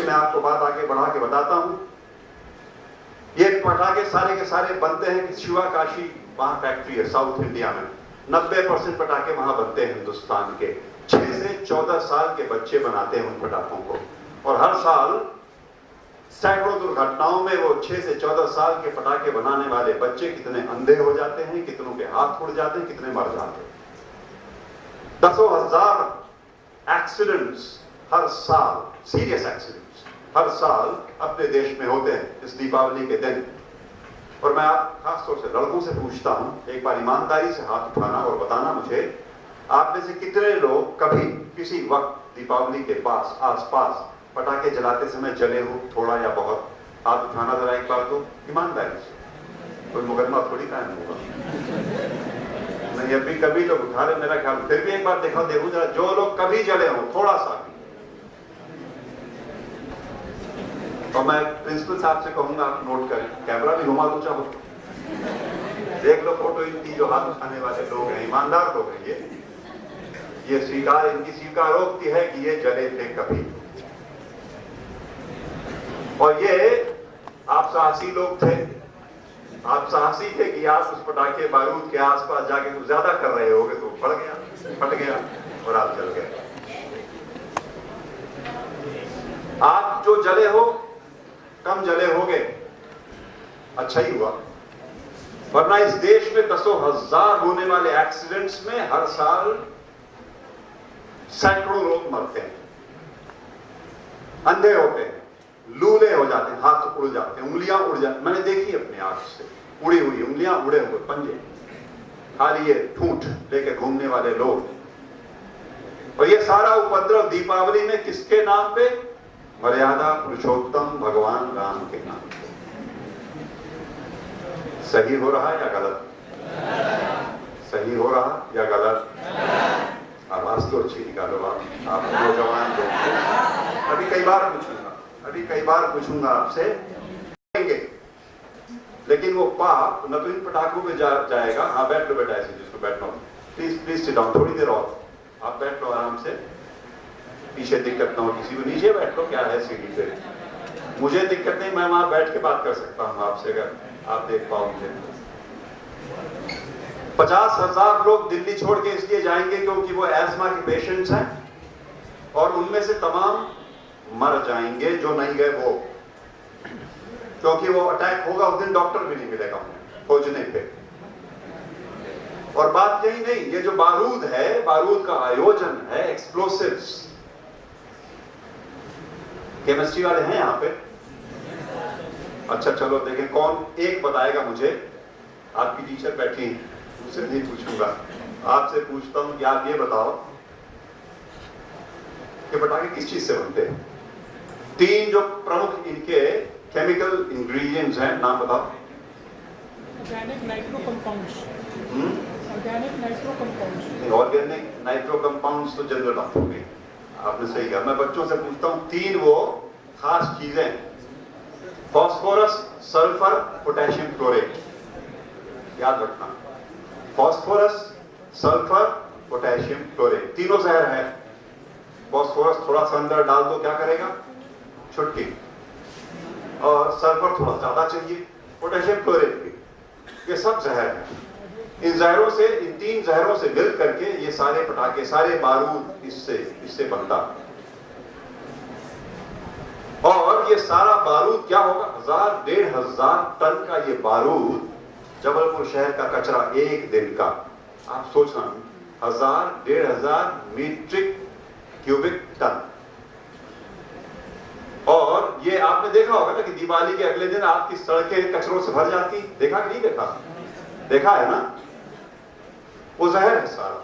मैं आपको बात आगे बढ़ा के बताता हूं। ये पटाखे सारे के सारे बनते हैं कि शिवा काशी वहां फैक्ट्री है साउथ इंडिया में, 90% पटाखे वहां बनते हैं हिंदुस्तान के। 6 से 14 साल के बच्चे बनाते हैं उन पटाखों को, और हर साल सैकड़ों दुर्घटनाओं में वो 6 से 14 साल के पटाखे बनाने वाले बच्चे कितने अंधे हो जाते हैं, कितनों के हाथ उड़ जाते हैं, कितने मर जाते हैं। दसों हजार एक्सीडेंट्स हर साल, सीरियस एक्सीडेंट्स हर साल अपने देश में होते हैं इस दीपावली के दिन। और मैं आप खासतौर से लड़कों से पूछता हूं, एक बार ईमानदारी से हाथ उठाना और बताना मुझे, आप में से कितने लोग कभी किसी वक्त दीपावली के पास आसपास पटाखे जलाते समय जले हो, थोड़ा या बहुत? हाथ उठाना जरा एक बार तो, ईमानदारी से, कोई मुकदमा थोड़ी कायम होगा। नहीं, अभी कभी लोग उठा रहे, मेरा ख्याल। फिर भी एक बार देखो जरा, जो लोग कभी जले हो थोड़ा सा भी। और मैं प्रिंसिपल साहब से कहूंगा आप नोट करें, कैमरा भी घुमा दो चाहो, देख लो फोटो इनकी, जो हाथ उठाने वाले लोग हैं, ईमानदार लोग हैं ये स्वीकार, इनकी स्वीकारोक्ति है कि ये जले थे कभी। और ये आप साहसी लोग थे, आप साहसी थे कि आप उस पटाखे बारूद के आसपास जाके कुछ ज्यादा कर रहे होगे तो बढ़ गया, फट गया और आप जल गए। आप जो जले हो, कम जले होगे, अच्छा ही हुआ, वरना इस देश में दसों हजार होने वाले एक्सीडेंट्स में हर साल सैकड़ों लोग मरते हैं, अंधे होते हैं, लूले हो जाते हैं, हाथ उड़ जाते हैं, उंगलियां उड़ जाती, मैंने देखी अपनी आंख से, उड़ी हुई उंगलियां, उड़े हुए पंजे, खाली ये ठूंठ लेके घूमने वाले लोग। और ये सारा उपद्रव दीपावली में किसके नाम पे? मर्यादा पुरुषोत्तम भगवान राम के नाम पे। सही हो रहा या गलत? सही हो रहा या गलत? आवाज तो अच्छी निकालो आप नौजवान लोग। अभी कई बार पूछूंगा आपसे, लेकिन वो पाप न तो इन पटाखों में जाएगा। हाँ बैठ लो बेटा, ऐसे जिसको बैठना हो, प्लीज सिट डाउन, थोड़ी देर और आप बैठ लो आराम से, पीछे दिक्कत ना हो किसी को, नीचे बैठ लो, क्या है सीढ़ी पे, मुझे दिक्कत नहीं, मैं वहां बैठ के बात कर सकता हूं आपसे, अगर आप देख पाओ मुझे। 50,000 लोग दिल्ली छोड़ के इसलिए जाएंगे क्योंकि वो एस्मा के पेशेंट्स हैं, और उनमें से तमाम मर जाएंगे जो नहीं गए वो, क्योंकि वो अटैक होगा उस दिन डॉक्टर भी नहीं मिलेगा खोजने पे। और बात यही नहीं, ये जो बारूद है, बारूद का आयोजन है, एक्सप्लोसिव्स, केमिस्ट्री वाले हैं यहाँ पे? अच्छा चलो देखें कौन एक बताएगा मुझे। आपकी टीचर बैठी, मुझसे नहीं पूछूंगा, आपसे पूछता हूं कि आप ये बताओ कि पटाखे किस चीज से बनते हैं? 3 जो प्रमुख इनके केमिकल इंग्रेडिएंट्स हैं, नाम बताओ। Organic nitro compounds. Organic nitro compounds. Organic nitro compounds तो जनरल बात हो गई, आपने सही कहा। मैं बच्चों से पूछता हूं 3 वो खास चीजें, फास्फोरस, सल्फर, पोटेशियम क्लोरेट, याद रखना, फास्फोरस, सल्फर, पोटेशियम क्लोरेट, तीनों जहर है। फास्फोरस थोड़ा सा अंदर डाल दो क्या करेगा? छुट्टी। और सल्फर थोड़ा ज्यादा चाहिए, पोटेशियम क्लोरेट भी, ये सब जहर है। इन जहरों से, इन 3 जहरों से मिल करके ये सारे पटाखे, सारे बारूद इससे बनता। और ये सारा बारूद क्या होगा? 1000-1500 टन का ये बारूद, जबलपुर शहर का कचरा एक दिन का, आप सोचना, 1000-1500 मीट्रिक क्यूबिक टन। और ये आपने देखा होगा ना कि दिवाली के अगले दिन आपकी सड़कें कचरों से भर जाती, देखा कि नहीं देखा? देखा है ना? वो जहर है सारा।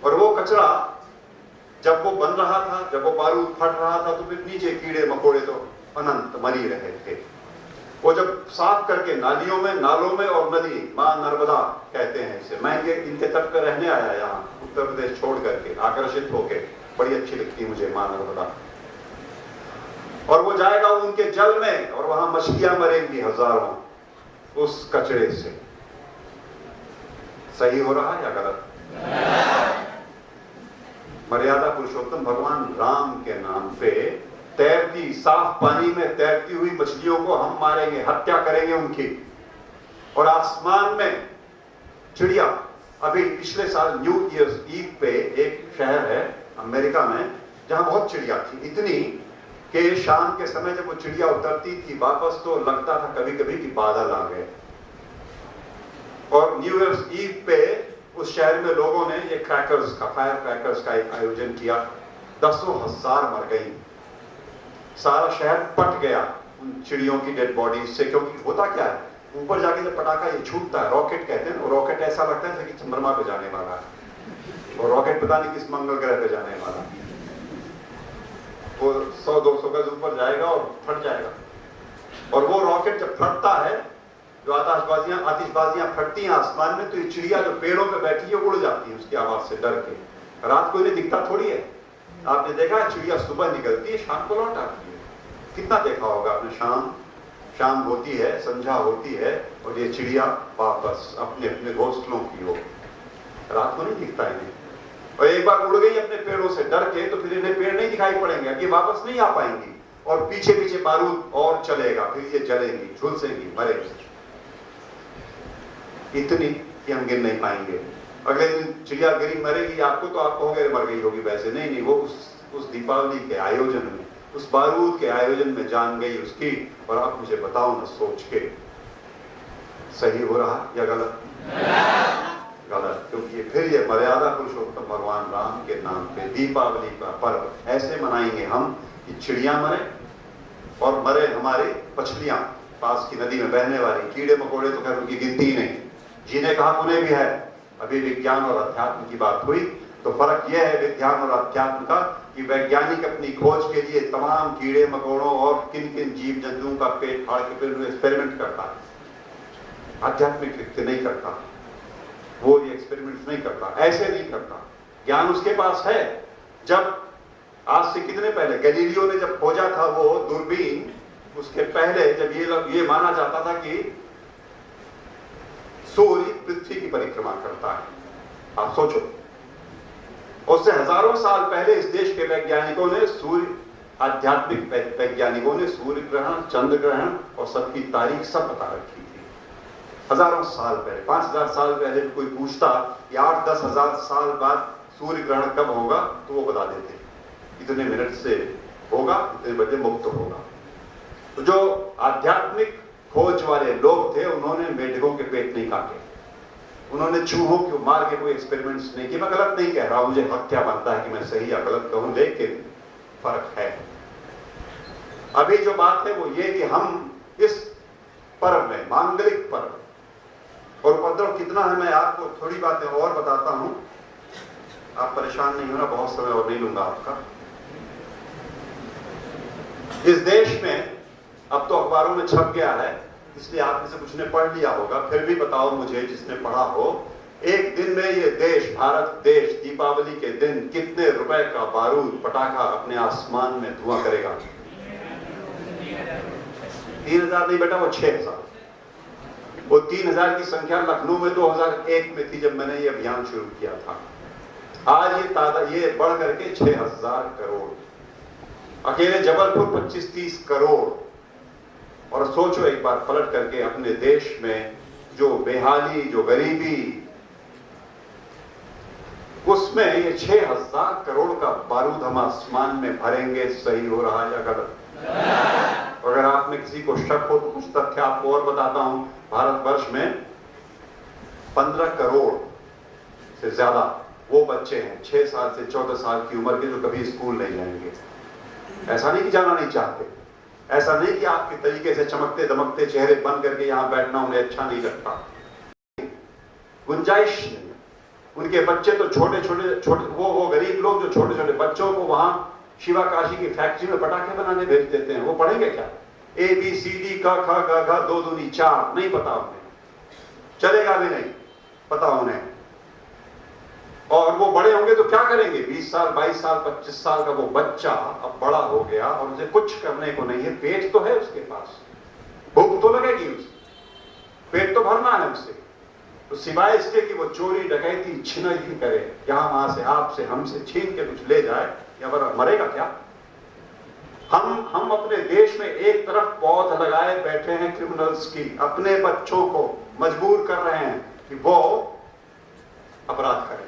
और वो कचरा जब वो बन रहा था, जब वो बारूद फट रहा था, तो फिर नीचे कीड़े मकोड़े तो अनंत मरी रहे थे। वो जब साफ करके नालियों में, नालों में, और नदी, मां नर्मदा कहते हैं इसे, मैं ये इनके तट पर रहने आया यहाँ उत्तर प्रदेश छोड़ करके, आकर्षित होके, बड़ी अच्छी लगती मुझे मां नर्मदा। और वो जाएगा उनके जल में, और वहां मछलियां मरेंगी हजारों उस कचरे से। सही हो रहा या गलत? मर्यादा पुरुषोत्तम भगवान राम के नाम पे तैरती, साफ पानी में तैरती हुई मछलियों को हम मारेंगे, हत्या करेंगे उनकी। और आसमान में चिड़िया, अभी पिछले साल न्यू ईयर्स ईव पे एक शहर है अमेरिका में जहां बहुत चिड़िया थी, इतनी कि शाम के समय जब वो चिड़िया उतरती थी वापस तो लगता था कभी कभी कि बादल आ गए। और न्यू ईयर्स ईव पे उस शहर में लोगों ने ये क्रैकर्स का, फायर क्रैकर्स का एक आयोजन किया। दसों हजार मर गई, सारा शहर पट गया उन चिड़ियों की डेड बॉडी से। क्योंकि होता क्या है, ऊपर जाके जब पटाखा ये छूटता है, रॉकेट कहते हैं, रॉकेट ऐसा लगता है कि चंद्रमा पे जाने वाला है, और रॉकेट पता नहीं किस मंगल ग्रह पे जाने वाला है। वो 100-200 गज ऊपर जाएगा और फट जाएगा। और वो रॉकेट जब फटता है, जो आतिशबाजियां फटती हैं आसमान में, तो ये चिड़िया जो पेड़ों पे बैठी है उड़ जाती है उसकी आवाज से डर के। रात को इन्हें दिखता थोड़ी है। आपने देखा है चिड़िया सुबह निकलती है, शाम को लौट आती है। कितना देखा होगा आपने, शाम होती है, संध्या होती है और ये चिड़िया वापस अपने अपने घोंसलों की ओर। रात को नहीं दिखता इन्हें। और एक बार उड़ गई अपने पेड़ों से डर के तो फिर इन्हें पेड़ नहीं दिखाई पड़ेंगे, अब ये वापस नहीं आ पाएंगी। और पीछे पीछे बारूद और चलेगा, फिर ये जलेंगी, झुलसेंगी, मरेंगी। इतनी कि हम गिन नहीं पाएंगे। अगले दिन चिड़िया गिरी मरेगी आपको तो आप कहोगे मर गई होगी, वैसे नहीं, वो उस दीपावली के आयोजन में, उस बारूद के आयोजन में जान गई उसकी। और आप मुझे बताओ ना, सोच के सही हो रहा या गलत? गलत। क्योंकि फिर ये मर्यादा पुरुषोत्तम भगवान राम के नाम पे दीपावली का पर्व ऐसे मनाएंगे हम कि चिड़िया मरे और मरे हमारे मछलियां, पास की नदी में बहने वाली। कीड़े मकोड़े तो खैर उनकी गिनती ही नहीं, जीने कहा उन्हें भी है। अभी विज्ञान और अध्यात्म की बात हुई तो फर्क यह है विज्ञान और अध्यात्म का कि वैज्ञानिक अपनी खोज के लिए तमाम कीड़े मकोड़ों और किन किन जीव जंतुओं का पेट फाड़ के फिर एक्सपेरिमेंट करता है। आध्यात्मिक व्यक्ति नहीं करता, वो ये एक्सपेरिमेंट नहीं करता, ऐसे नहीं करता। ज्ञान उसके पास है। जब आज से कितने पहले गैलीलियो ने जब खोजा था वो दूरबीन, उसके पहले जब ये माना जाता था कि सूर्य पृथ्वी की परिक्रमा करता है। आप सोचो, उससे हजारों साल पहले इस देश के वैज्ञानिकों ने, आध्यात्मिक वैज्ञानिकों ने सूर्य ग्रहण, चंद्र ग्रहण और सबकी तारीख सब बता रखी थी। हजारों साल पहले, 5000 साल पहले कोई पूछता कि 8-10 हजार साल बाद सूर्य ग्रहण कब होगा तो वो बता देते, इतने मिनट से होगा, इतने बजे मुक्त होगा। तो जो आध्यात्मिक खोज वाले लोग थे उन्होंने मेढकों के पेट नहीं काटे, उन्होंने चूहों को मार के कोई एक्सपेरिमेंट्स नहीं किए। मैं गलत नहीं कह रहा हूं, मुझे हक क्या बनता है कि मैं सही या गलत कहूं, लेकिन फर्क है। अभी जो बात है वो ये कि हम इस पर्व में, मांगलिक पर्व, और उपद्रव कितना है मैं आपको थोड़ी बातें और बताता हूं। आप परेशान नहीं होना, बहुत समय और नहीं लूंगा आपका। इस देश में अब तो अखबारों में छप गया है, इसलिए आप में से कुछ ने पढ़ लिया होगा, फिर भी बताओ मुझे जिसने पढ़ा हो, एक दिन में ये देश, भारत देश, दीपावली के दिन कितने रुपए का बारूद, पटाखा अपने आसमान में धुआं करेगा? 3000 नहीं बेटा, वो 6000। वो 3000 की संख्या लखनऊ में 2001 में थी जब मैंने ये अभियान शुरू किया था। आज ये बढ़ करके 6000 करोड़, अकेले जबलपुर 25-30 करोड़। और सोचो एक बार पलट करके अपने देश में जो बेहाली, जो गरीबी, उसमें ये 6000 करोड़ का बारूद हम आसमान में भरेंगे, सही हो रहा या गलत? अगर आप में किसी को शक हो तो कुछ तथ्य आपको और बताता हूं। भारतवर्ष में 15 करोड़ से ज्यादा वो बच्चे हैं 6 साल से 14 साल की उम्र के जो कभी स्कूल नहीं जाएंगे। ऐसा नहीं कि जाना नहीं चाहते, ऐसा नहीं कि आपके तरीके से चमकते दमकते चेहरे बन करके यहां बैठना उन्हें अच्छा नहीं लगता, गुंजाइश नहीं। उनके बच्चे तो छोटे वो गरीब लोग जो छोटे छोटे बच्चों को वहां शिवा काशी की फैक्ट्री में पटाखे बनाने भेज देते हैं, वो पढ़ेंगे क्या? ABCD क ख ग घ 2 दूनी 4 नहीं पता उन्हें, चलेगा भी नहीं पता उन्हें। और वो बड़े होंगे तो क्या करेंगे? 20 साल 22 साल 25 साल का वो बच्चा अब बड़ा हो गया और उसे कुछ करने को नहीं है। पेट तो है उसके पास, भूख तो लगेगी उसे, पेट तो भरना है उसे, तो सिवाय इसके कि वो चोरी डकैती छिनरी करे, यहां वहां से आपसे हमसे छीन के कुछ ले जाए, या मरेगा क्या? हम अपने देश में एक तरफ पौध लगाए बैठे हैं क्रिमिनल्स की, अपने बच्चों को मजबूर कर रहे हैं कि वो अपराध करें,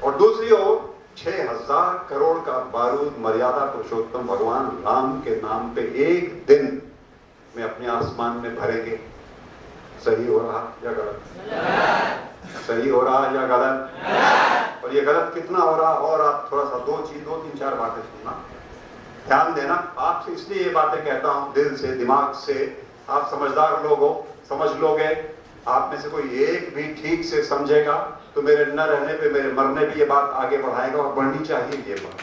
और दूसरी ओर 6000 करोड़ का बारूद मर्यादा पुरुषोत्तम भगवान राम के नाम पे एक दिन में अपने आसमान में भरेंगे। सही हो रहा या गलत? सही हो रहा या गलत? और ये गलत कितना हो रहा? और आप थोड़ा सा दो तीन चार बातें सुनना, ध्यान देना। आपसे इसलिए ये बातें कहता हूं दिल से, दिमाग से। आप समझदार लोग हो, समझ लोगे। आप में से कोई एक भी ठीक से समझेगा तो मेरे न रहने पे, मेरे मरने पे ये बात आगे बढ़ाएगा, और बढ़नी चाहिए ये बात।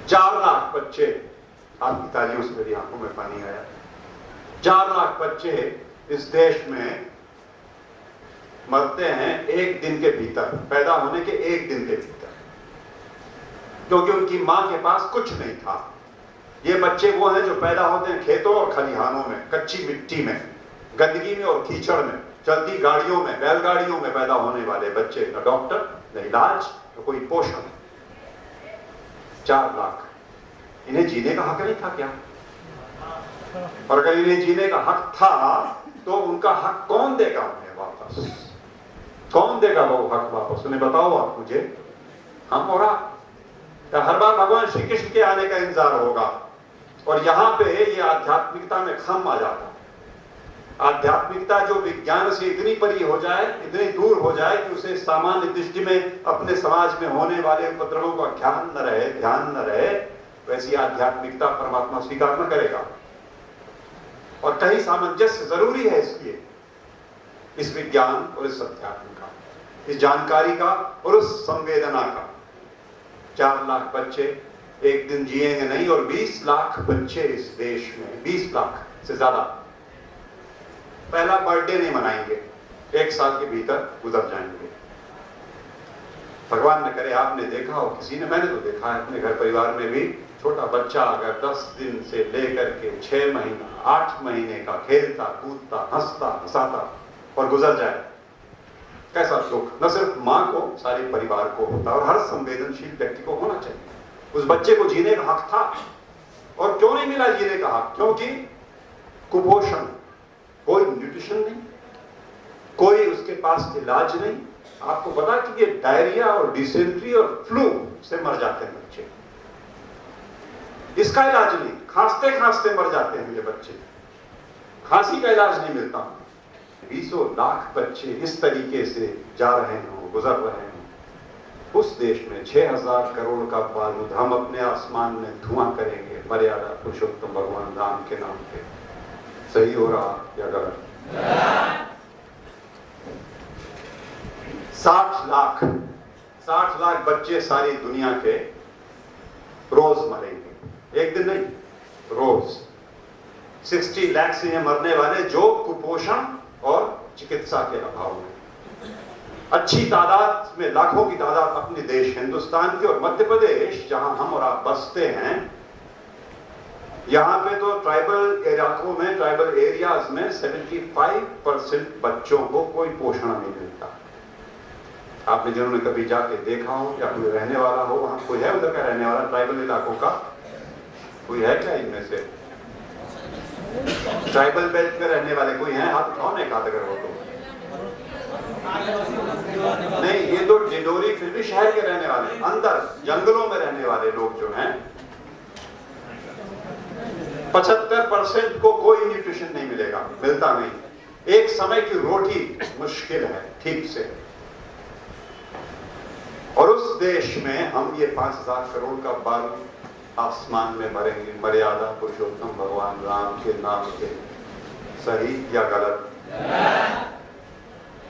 चार लाख बच्चे, आपकी तालियों से मेरी आंखों में पानी आया। 4 लाख बच्चे इस देश में मरते हैं एक दिन के भीतर, पैदा होने के एक दिन के भीतर, क्योंकि उनकी मां के पास कुछ नहीं था। ये बच्चे वो हैं जो पैदा होते हैं खेतों और खलिहानों में, कच्ची मिट्टी में, गंदगी में और कीचड़ में, चलती गाड़ियों में, बैलगाड़ियों में पैदा होने वाले बच्चे। न डॉक्टर, न इलाज, न कोई पोषण। 4 लाख। इन्हें जीने का हक नहीं था क्या? और अगर इन्हें जीने का हक था तो उनका हक कौन देगा उन्हें वापस? कौन देगा वो हक वापस? उन्हें बताओ आप मुझे। हम और आप? हर बार भगवान श्री कृष्ण के आने का इंतजार होगा? और यहां पे ये आध्यात्मिकता में खम आ जाता है। आध्यात्मिकता जो विज्ञान से इतनी परी हो जाए, इतनी दूर हो जाए कि उसे सामान्य दृष्टि में अपने समाज में होने वाले उपद्रवों का ध्यान न रहे, वैसी आध्यात्मिकता परमात्मा स्वीकार न करेगा। और कहीं सामंजस्य जरूरी है इसलिए, इस विज्ञान और इस अध्यात्म का, इस जानकारी का और उस संवेदना का। 4 लाख बच्चे एक दिन जिएंगे नहीं, और 20 लाख बच्चे इस देश में, 20 लाख से ज्यादा पहला बर्थडे नहीं मनाएंगे, 1 साल के भीतर गुजर जाएंगे। भगवान न करे आपने देखा हो किसी ने, मैंने तो देखा है अपने घर परिवार में भी, छोटा बच्चा अगर 10 दिन से लेकर के 6 महीना, 8 महीने का खेलता कूदता हंसता हंसाता और गुजर जाए, कैसा दुख न सिर्फ मां को, सारे परिवार को होता, और हर संवेदनशील व्यक्ति को होना चाहिए। उस बच्चे को जीने का हक था, और क्यों नहीं मिला जीने का हक? क्योंकि कुपोषण, कोई न्यूट्रिशन नहीं, कोई उसके पास इलाज नहीं। आपको पता कि ये डायरिया और डिसेंट्री और फ्लू से मर जाते हैं बच्चे, इसका इलाज नहीं, खांसते खांसते मर जाते हैं ये बच्चे, खांसी का इलाज नहीं मिलता। 20 लाख बच्चे इस तरीके से जा रहे हों, गुजर रहे हों। उस देश में 6000 करोड़ का बारूद हम अपने आसमान में धुआं करेंगे मर्यादा पुरुषोत्तम भगवान राम के नाम पे। सही हो रहा या गलत? 60 लाख बच्चे सारी दुनिया के रोज मरेंगे, एक दिन नहीं, रोज। 60 लाख से मरने वाले जो कुपोषण और चिकित्सा के अभाव में। अच्छी तादाद में, लाखों की तादाद अपने देश हिंदुस्तान की, और मध्य प्रदेश जहां हम और आप बसते हैं, यहां पे तो ट्राइबल इलाकों में, ट्राइबल एरियाज में 75% बच्चों को कोई पोषण नहीं मिलता। आपने जिन्होंने कभी जाके देखा हो या कोई रहने वाला हो, वहां कोई है उधर का रहने वाला ट्राइबल इलाकों का? कोई है क्या इनमें से? ट्राइबल बेल्ट में रहने वाले कोई हैं? हाथ उठाओ ना एक हाथ अगर हो तो। नहीं, ये तो डिंडोरी फिर भी शहर के रहने वाले, अंदर जंगलों में रहने वाले लोग जो हैं, 75% को कोई न्यूट्रिशन नहीं मिलेगा, मिलता नहीं। एक समय की रोटी मुश्किल है ठीक से। और उस देश में हम ये 5000 करोड़ का बारूद आसमान में भरेंगे मर्यादा पुरुषोत्तम भगवान राम के नाम के। सही या गलत?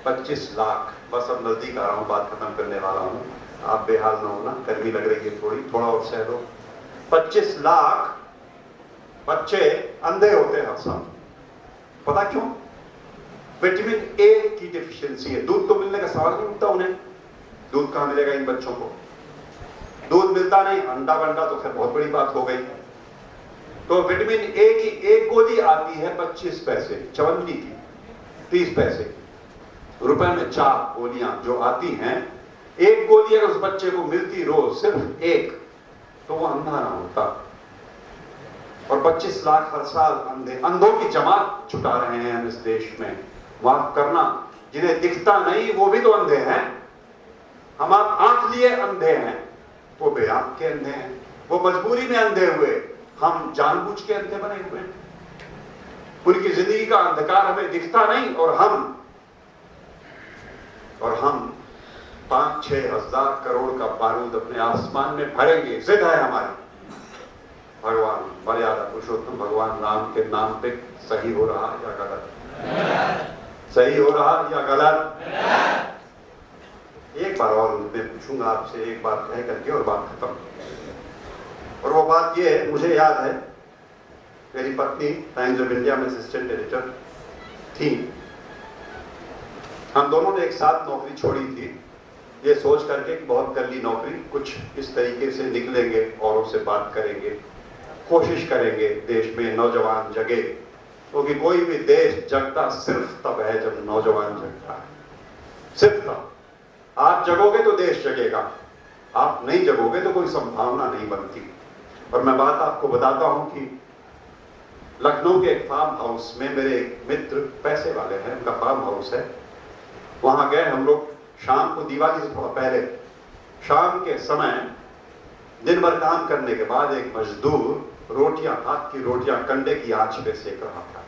25 लाख। बस अब नजदीक आ रहा हूं, बात खत्म करने वाला हूं, आप बेहाल ना होना, गर्मी लग रही है थोड़ा और सह लो। 25 लाख बच्चे अंधे होते हैं हर साल। पता क्यों? विटामिन ए की डिफिशियंसी है। दूध तो मिलने का सवाल नहीं उठता उन्हें, दूध कहां मिलेगा इन बच्चों को? दूध मिलता नहीं, अंडा बंडा तो खैर बहुत बड़ी बात हो गई। तो विटामिन ए की एक गोली आती है 25 पैसे, चवन्नी की 30 पैसे। रुपए में 4 गोलियां जो आती हैं, एक गोली अगर उस बच्चे को मिलती रोज, सिर्फ एक, तो वो अंधा ना होता। और 25 लाख हर साल अंधों की जमात छुटा रहे हैं हम इस देश में। माफ करना, जिन्हें दिखता नहीं वो भी तो अंधे हैं। हम आप आंख लिए अंधे हैं, वो बेआंख के अंधे हैं। वो मजबूरी में अंधे हुए, हम जानबूझ के अंधे बने हुए हैं। उनकी जिंदगी का अंधकार हमें दिखता नहीं, और हम 5-6 हजार करोड़ का बारूद अपने आसमान में भरेंगे। जिद है हमारी। भगवान मर्यादा पुरुषोत्तम भगवान राम के नाम पे सही हो रहा या गलत? सही हो रहा या गलत? एक बार और मैं पूछूंगा आपसे, एक बात कह करके और बात खत्म। और वो बात ये है, मुझे याद है मेरी पत्नी टाइम्स ऑफ इंडिया में असिस्टेंट एडिटर थी। हम दोनों ने एक साथ नौकरी छोड़ी थी, ये सोच करके कि बहुत कर ली नौकरी, कुछ इस तरीके से निकलेंगे, औरों से बात करेंगे, कोशिश करेंगे देश में नौजवान जगे। क्योंकि कोई भी देश जगता सिर्फ तब है जब नौजवान जगता है, सिर्फ तब। आप जगोगे तो देश जगेगा, आप नहीं जगोगे तो कोई संभावना नहीं बनती। और मैं बात आपको बताता हूं कि लखनऊ के एक फार्म हाउस में मेरे एक मित्र पैसे वाले हैं, उनका फार्म हाउस है। वहां गए हम लोग शाम को, दिवाली से थोड़ा पहले, शाम के समय दिन भर काम करने के बाद एक मजदूर रोटियां, हाथ की रोटियां कंडे की आंच पे सेक रहा था,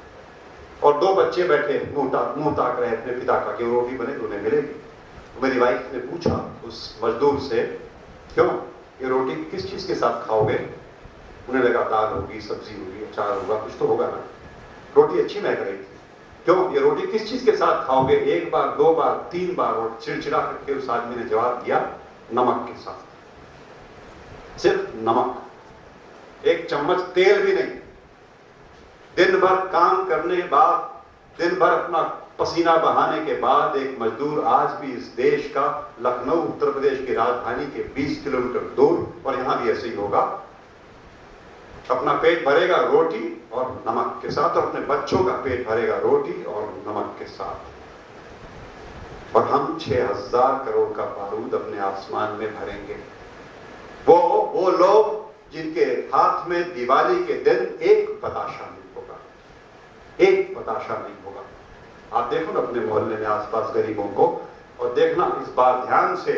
और 2 बच्चे बैठे मुंह ताक रहे अपने पिता का कि रोटी बने तो उन्हें मिलेगी। मेरी वाइफ ने पूछा उस मजदूर से, क्यों, ये रोटी किस चीज के साथ खाओगे? उन्हें लगा दाल होगी, सब्जी होगी, अचार होगा, कुछ तो होगा ना। रोटी अच्छी महक रही थी। क्यों, ये रोटी किस चीज के साथ खाओगे? 1 बार, 2 बार, 3 बार, और चिड़चिड़ा करके उस आदमी ने जवाब दिया, नमक के साथ। सिर्फ नमक, 1 चम्मच तेल भी नहीं। दिन भर काम करने के बाद, दिन भर अपना पसीना बहाने के बाद एक मजदूर आज भी इस देश का, लखनऊ उत्तर प्रदेश की राजधानी के 20 किलोमीटर दूर, और यहां भी ऐसे ही होगा, अपना पेट भरेगा रोटी और नमक के साथ, और अपने बच्चों का पेट भरेगा रोटी और नमक के साथ। और हम 6000 करोड़ का बारूद अपने आसमान में भरेंगे। वो लोग जिनके हाथ में दिवाली के दिन एक बताशा नहीं होगा, एक बताशा नहीं होगा। आप देखो ना अपने मोहल्ले में आसपास गरीबों को, और देखना इस बार ध्यान से,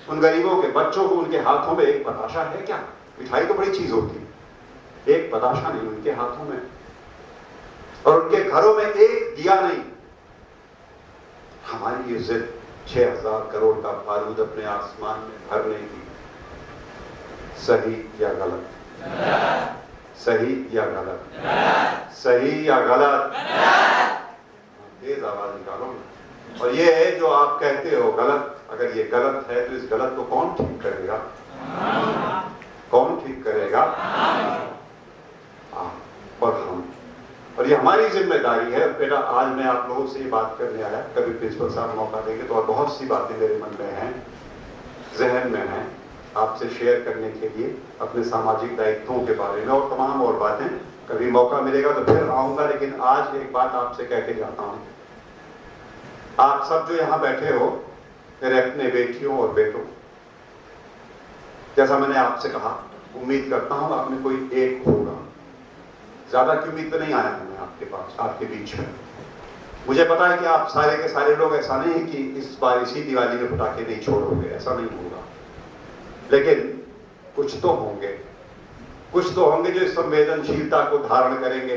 उन गरीबों के बच्चों को उनके हाथों में एक बताशा है क्या? मिठाई तो बड़ी चीज होती है, एक बताशा नहीं उनके हाथों में, और उनके घरों में एक दिया नहीं। हमारी ये जिद 6000 करोड़ का बारूद अपने आसमान में भरने की, सही या गलत? सही या गलत? सही या गलत? तेज आवाज निकालो। और ये है जो आप कहते हो गलत, अगर ये गलत है तो इस गलत को कौन ठीक करेगा? कौन ठीक करेगा? और हम। और ये हमारी जिम्मेदारी है। बेटा, आज मैं आप लोगों से ये बात करने आया, कभी प्रिंसिपल साहब मौका देंगे तो, और बहुत सी बातें मेरे मन में हैं, जहन में हैं, आपसे शेयर करने के लिए, अपने सामाजिक दायित्वों के बारे में और तमाम और बातें। कभी मौका मिलेगा तो फिर आऊंगा, लेकिन आज एक बात आपसे कह के जाता हूं। आप सब जो यहां बैठे हो, मेरे अपने बेटियों और बेटों, जैसा मैंने आपसे कहा, उम्मीद करता हूं आप में कोई एक होगा। ज्यादा की उम्मीद तो नहीं आया हूं मैं आपके पास, आपके बीच में। मुझे पता है कि आप सारे के सारे लोग, ऐसा नहीं है कि इस बार इसी दिवाली में पटाखे नहीं छोड़ोगे, ऐसा नहीं होगा। लेकिन कुछ तो होंगे, कुछ तो होंगे जो इस संवेदनशीलता को धारण करेंगे,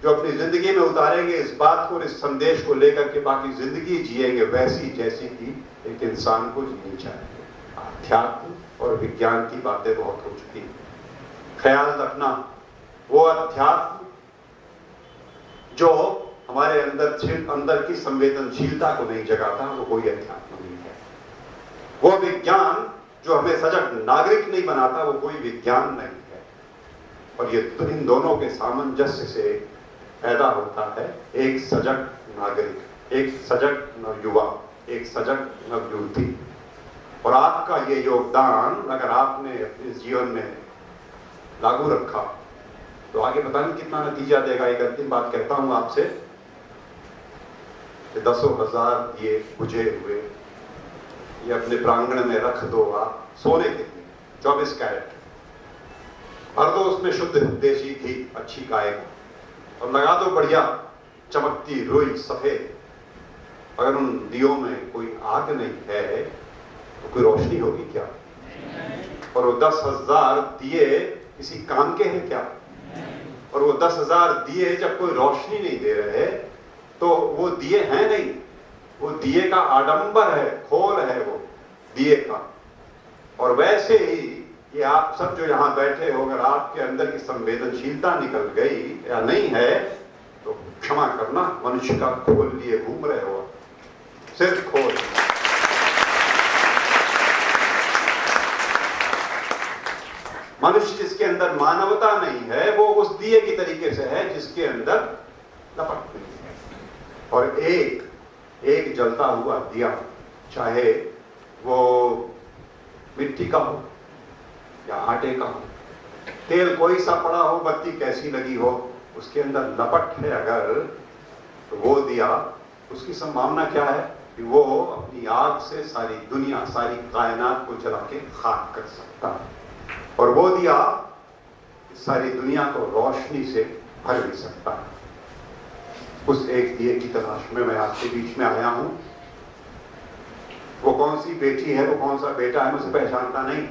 जो अपनी जिंदगी में उतारेंगे इस बात को, इस संदेश को लेकर के बाकी जिंदगी जिएंगे वैसी जैसी कि एक इंसान को जीनी चाहिए। अध्यात्म और विज्ञान की बातें बहुत हो चुकी, ख्याल रखना वो अध्यात्म जो हमारे अंदर की संवेदनशीलता को नहीं जगाता, वो कोई अध्यात्म नहीं है। वो विज्ञान जो हमें सजग नागरिक नहीं बनाता, वो कोई विज्ञान नहीं है। और ये इन दोनों के सामंजस्य से पैदा होता है एक सजग नागरिक, एक सजग नवयुवा, एक सजग नवयुवती। और आपका ये योगदान अगर आपने अपने जीवन में लागू रखा तो आगे पता नहीं कितना नतीजा देगा। एक अंतिम बात कहता हूं आपसे, कि दसों हजार दिए बुझे हुए ये अपने प्रांगण में रख दो आप सोने के लिए 24 कैरेट, भर दो उसमें शुद्ध देसी घी अच्छी गाय को और लगा दो बढ़िया चमकती रुई सफेद। अगर उन दियों में कोई आग नहीं है तो कोई रोशनी होगी क्या? और वो 10,000 दिए किसी काम के हैं क्या? और वो 10,000 दिए जब कोई रोशनी नहीं दे रहे तो वो दिए हैं नहीं, वो दिए का आडंबर है, खोल है वो दिए का। और वैसे ही ये आप सब जो यहाँ बैठे हो, अगर आपके अंदर की संवेदनशीलता निकल गई या नहीं है तो क्षमा करना, मनुष्य का खोल लिए घूम रहे हो, सिर्फ खोल। मनुष्य जिसके अंदर मानवता नहीं है वो उस दिए की तरीके से है जिसके अंदर लपट नहीं है। और एक जलता हुआ दिया, चाहे वो मिट्टी का हो या आटे का हो, तेल कोई सा पड़ा हो, बत्ती कैसी लगी हो, उसके अंदर लपट है अगर, तो वो दिया, उसकी संभावना क्या है कि वो अपनी आग से सारी दुनिया, सारी कायनात को जला के खाक कर सकता है। और वो दिया सारी दुनिया को रोशनी से भर भी सकता है। उस एक दिए की तलाश में मैं आपके बीच में आया हूं। वो कौन सी बेटी है, वो कौन सा बेटा है, मुझे पहचानता नहीं।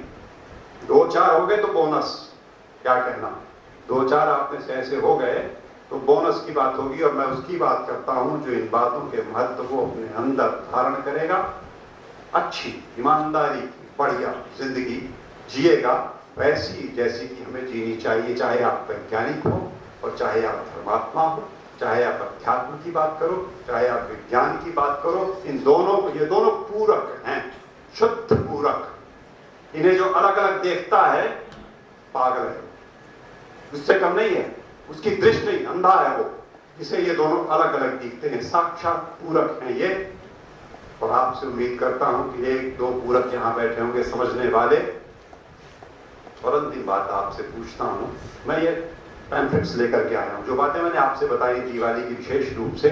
2-4 हो गए तो बोनस, क्या कहना, 2-4 आप में से ऐसे हो गए तो बोनस की बात होगी। और मैं उसकी बात करता हूं जो इन बातों के महत्व को अपने अंदर धारण करेगा, अच्छी ईमानदारी की बढ़िया जिंदगी जिएगा, वैसी जैसी कि हमें जीनी चाहिए। चाहे आप वैज्ञानिक हो और चाहे आप धर्मात्मा हो, चाहे आप अध्यात्म की बात करो, चाहे आप विज्ञान की बात करो, इन दोनों, ये दोनों पूरक हैं, शुद्ध पूरक। इन्हें जो अलग अलग देखता है पागल है, उससे कम नहीं है, उसकी दृष्टि नहीं, अंधा है वो, जिसे ये दोनों अलग अलग दिखते हैं। साक्षात पूरक हैं ये। और आपसे उम्मीद करता हूं कि 1-2 पूरक यहां बैठे होंगे समझने वाले। और अंतिम बात आपसे पूछता हूं, मैं ये पैम्फलेट्स लेकर के आया हूं, जो बातें मैंने आपसे बताई दिवाली की विशेष रूप से,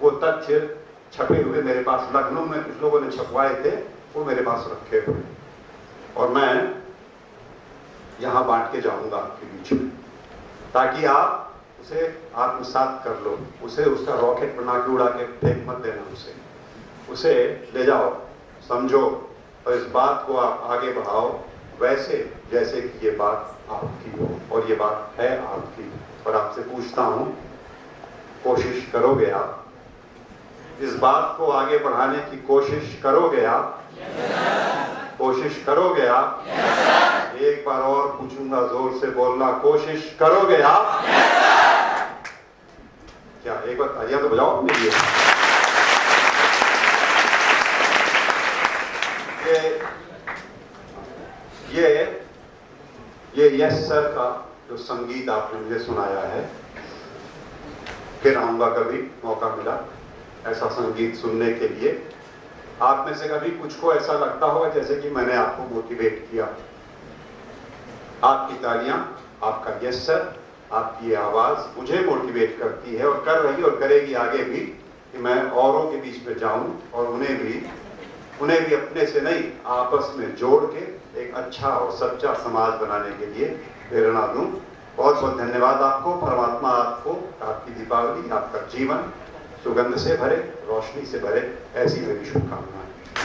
वो तथ्य छपे हुए मेरे पास लखनऊ में कुछ लोगों ने छपवाए थे, वो मेरे पास रखे हुए, और मैं यहां बांट के जाऊंगा आपके बीच में, ताकि आप उसे आत्मसात कर लो। उसे उसका रॉकेट बना के उड़ा के फेंक मत देना, उसे ले जाओ, समझो, और इस बात को आप आगे बढ़ाओ वैसे जैसे कि ये बात आपकी हो, और ये बात है आपकी। और आपसे पूछता हूं, कोशिश करोगे आप? इस बात को आगे बढ़ाने की कोशिश करोगे आप? कोशिश करोगे आप? एक बार और पूछूंगा, जोर से बोलना, कोशिश करोगे आप? क्या एक बार तालियां तो बजाओ अपने लिए। ये यस सर का जो संगीत आपने मुझे सुनाया है, फिर आऊंगा कभी मौका मिला ऐसा संगीत सुनने के लिए। आप में से कभी कुछ को ऐसा लगता होगा जैसे कि मैंने आपको मोटिवेट किया। आपकी तालियां, आपका यस सर, आपकी आवाज मुझे मोटिवेट करती है, और कर रही और करेगी आगे भी, कि मैं औरों के बीच में जाऊं और उन्हें भी अपने से नहीं, आपस में जोड़ के एक अच्छा और सच्चा समाज बनाने के लिए प्रेरणा दूं। बहुत बहुत धन्यवाद आपको। परमात्मा आपको, आपकी दीपावली, आपका जीवन सुगंध से भरे, रोशनी से भरे, ऐसी मेरी शुभकामनाएं।